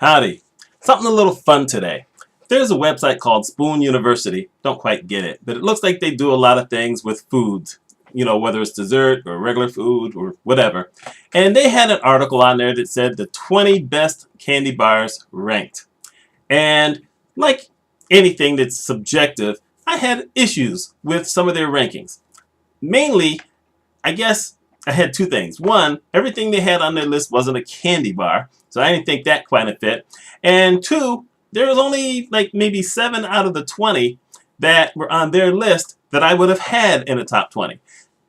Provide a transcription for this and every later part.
Howdy. Something a little fun today. There's a website called Spoon University. Don't quite get it, but it looks like they do a lot of things with foods. You know, whether it's dessert or regular food or whatever. And they had an article on there that said the 20 best candy bars ranked. And like anything that's subjective, I had issues with some of their rankings. Mainly, I guess I had two things. One, everything they had on their list wasn't a candy bar, so I didn't think that quite fit. And two, there was only like maybe 7 out of the 20 that were on their list that I would have had in the top 20.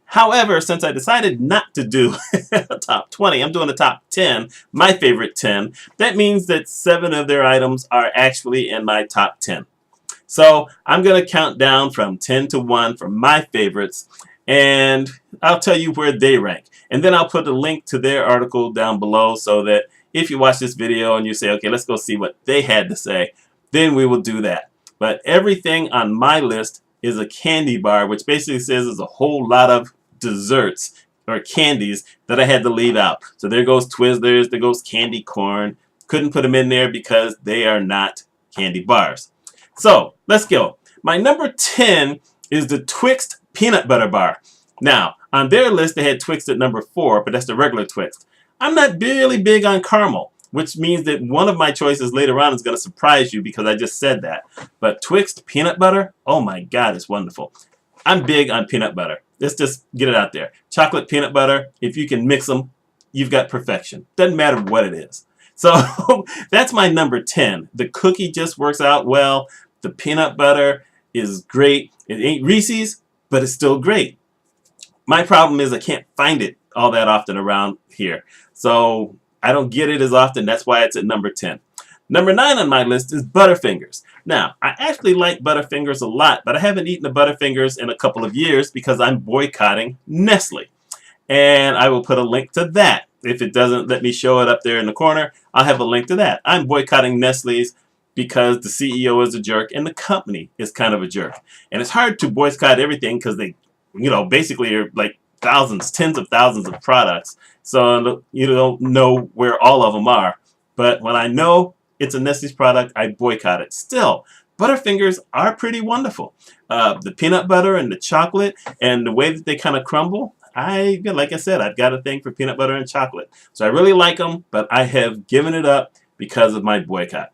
However, since I decided not to do a top 20, I'm doing a top 10, my favorite 10. That means that 7 of their items are actually in my top 10. So I'm going to count down from 10 to 1 for my favorites, and I'll tell you where they rank. And then I'll put a link to their article down below so that if you watch this video and you say, okay, let's go see what they had to say, then we will do that. But everything on my list is a candy bar, which basically says there's a whole lot of desserts or candies that I had to leave out. So there goes Twizzlers, there goes candy corn. Couldn't put them in there because they are not candy bars. So let's go. My number 10 is the Twix peanut butter bar. Now, on their list they had Twix at number 4, but that's the regular Twix. I'm not really big on caramel, which means that one of my choices later on is going to surprise you because I just said that. But Twix peanut butter, oh my God, it's wonderful. I'm big on peanut butter. Let's just get it out there. Chocolate peanut butter, if you can mix them, you've got perfection. Doesn't matter what it is. So that's my number 10. The cookie just works out well. The peanut butter is great. It ain't Reese's, but it's still great. My problem is I can't find it all that often around here. So I don't get it as often. That's why it's at number 10. Number 9 on my list is Butterfingers. Now, I actually like Butterfingers a lot, but I haven't eaten a Butterfingers in a couple of years because I'm boycotting Nestle. And I will put a link to that. If it doesn't let me show it up there in the corner, I'll have a link to that. I'm boycotting Nestle's because the CEO is a jerk and the company is kind of a jerk. And it's hard to boycott everything because they, basically are like thousands, tens of thousands of products. So you don't know where all of them are. But when I know it's a Nestle's product, I boycott it. Still, Butterfingers are pretty wonderful. The peanut butter and the chocolate and the way that they kind of crumble, like I said, I've got a thing for peanut butter and chocolate. So I really like them, but I have given it up because of my boycott.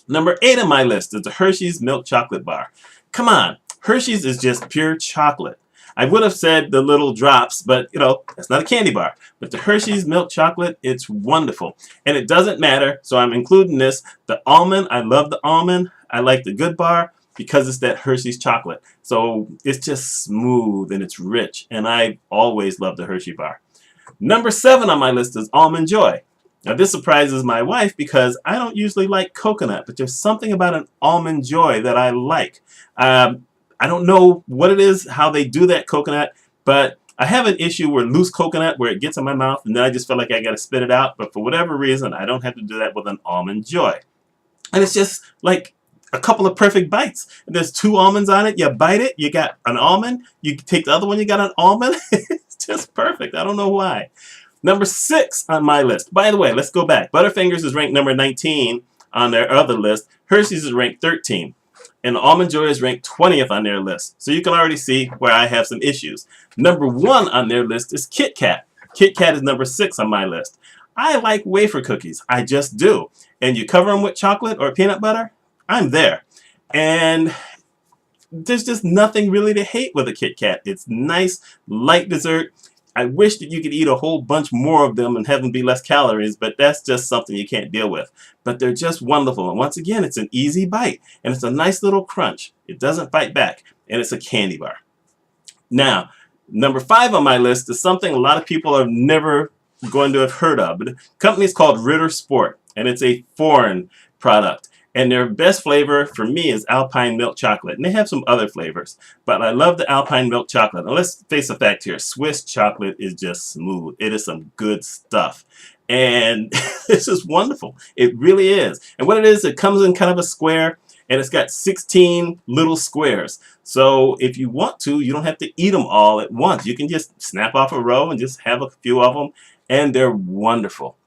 Number 8 on my list is the Hershey's milk chocolate bar. Come on, Hershey's is just pure chocolate. I would have said the little drops, but that's not a candy bar. But the Hershey's milk chocolate, it's wonderful. And it doesn't matter, so I'm including this. The almond, I love the almond. I like the good bar because it's that Hershey's chocolate. So it's just smooth and it's rich. And I always love the Hershey bar. Number 7 on my list is Almond Joy. Now this surprises my wife because I don't usually like coconut, but there's something about an Almond Joy that I like. I don't know what it is, how they do that coconut, but I have an issue where loose coconut, where it gets in my mouth, and then I just feel like I got to spit it out. But for whatever reason, I don't have to do that with an Almond Joy. And it's just like a couple of perfect bites. There's 2 almonds on it. You bite it, you got an almond. You take the other one, you got an almond. It's just perfect. I don't know why. Number 6 on my list. By the way, let's go back. Butterfingers is ranked number 19 on their other list. Hershey's is ranked 13. And Almond Joy is ranked 20th on their list. So you can already see where I have some issues. Number 1 on their list is Kit Kat. Kit Kat is number 6 on my list. I like wafer cookies. I just do. And you cover them with chocolate or peanut butter, I'm there. And there's just nothing really to hate with a Kit Kat. It's nice, light dessert. I wish that you could eat a whole bunch more of them and have them be less calories, but that's just something you can't deal with. But they're just wonderful. And once again, it's an easy bite. And it's a nice little crunch. It doesn't fight back. And it's a candy bar. Now, number 5 on my list is something a lot of people are never going to have heard of. But the company is called Ritter Sport. And it's a foreign product. And their best flavor for me is Alpine milk chocolate. And they have some other flavors. But I love the Alpine milk chocolate. Now let's face the fact here. Swiss chocolate is just smooth. It is some good stuff. And it's just wonderful. It really is. And what it is, it comes in kind of a square. And it's got 16 little squares. So if you want to, you don't have to eat them all at once. You can just snap off a row and just have a few of them. And they're wonderful.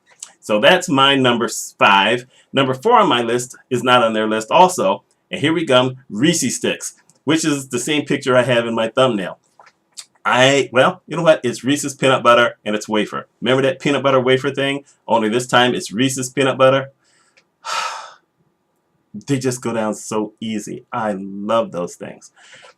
So that's my number 5. Number 4 on my list is not on their list also. And here we go, Reese sticks, which is the same picture I have in my thumbnail. Well, you know what? It's Reese's peanut butter and it's wafer. Remember that peanut butter wafer thing? Only this time it's Reese's peanut butter. They just go down so easy. I love those things.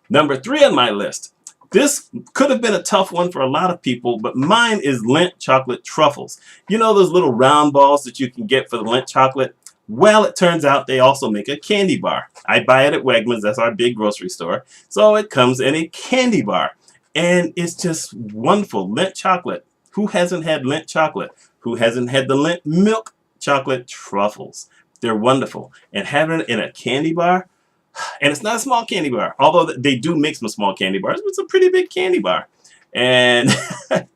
Number 3 on my list. This could have been a tough one for a lot of people, but mine is Lindt chocolate truffles. You know those little round balls that you can get for the Lindt chocolate? Well, it turns out they also make a candy bar. I buy it at Wegmans. That's our big grocery store. So it comes in a candy bar. And it's just wonderful. Lindt chocolate. Who hasn't had Lindt chocolate? Who hasn't had the Lindt milk chocolate truffles? They're wonderful. And having it in a candy bar, and it's not a small candy bar, although they do make some small candy bars, but it's a pretty big candy bar. And I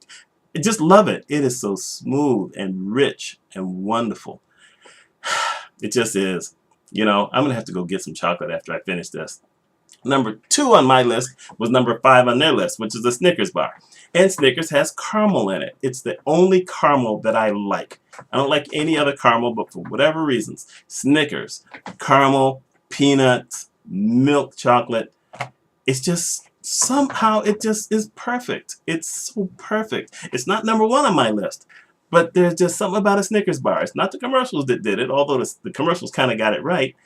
just love it. It is so smooth and rich and wonderful. It just is. You know, I'm going to have to go get some chocolate after I finish this. Number 2 on my list was number 5 on their list, which is the Snickers bar. And Snickers has caramel in it. It's the only caramel that I like. I don't like any other caramel, but for whatever reasons, Snickers, caramel, peanuts, milk chocolate, it's just somehow it just is perfect. It's so perfect. It's not number 1 on my list, but there's just something about a Snickers bar. It's not the commercials that did it, although the commercials kind of got it right.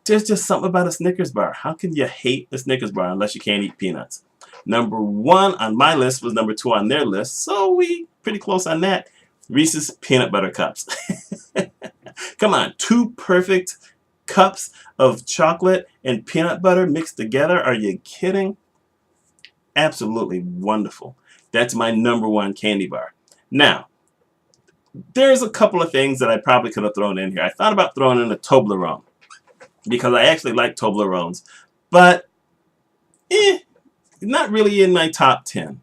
There's just something about a Snickers bar. How can you hate a Snickers bar unless you can't eat peanuts? Number 1 on my list was number 2 on their list, so we pretty close on that. Reese's peanut butter cups. Come on, 2 perfect cups of chocolate and peanut butter mixed together. Are you kidding? Absolutely wonderful. That's my number 1 candy bar. Now, there's a couple of things that I probably could have thrown in here. I thought about throwing in a Toblerone because I actually like Toblerones, but not really in my top 10.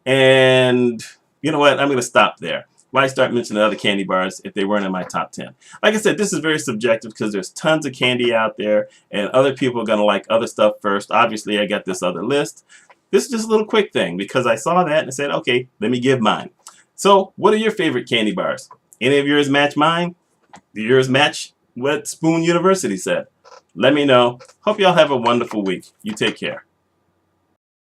And you know what? I'm going to stop there. Why start mentioning other candy bars if they weren't in my top 10? Like I said, this is very subjective because there's tons of candy out there and other people are going to like other stuff first. Obviously, I got this other list. This is just a little quick thing because I saw that and I said, okay, let me give mine. So what are your favorite candy bars? Any of yours match mine? Do yours match what Spoon University said? Let me know. Hope y'all have a wonderful week. You take care.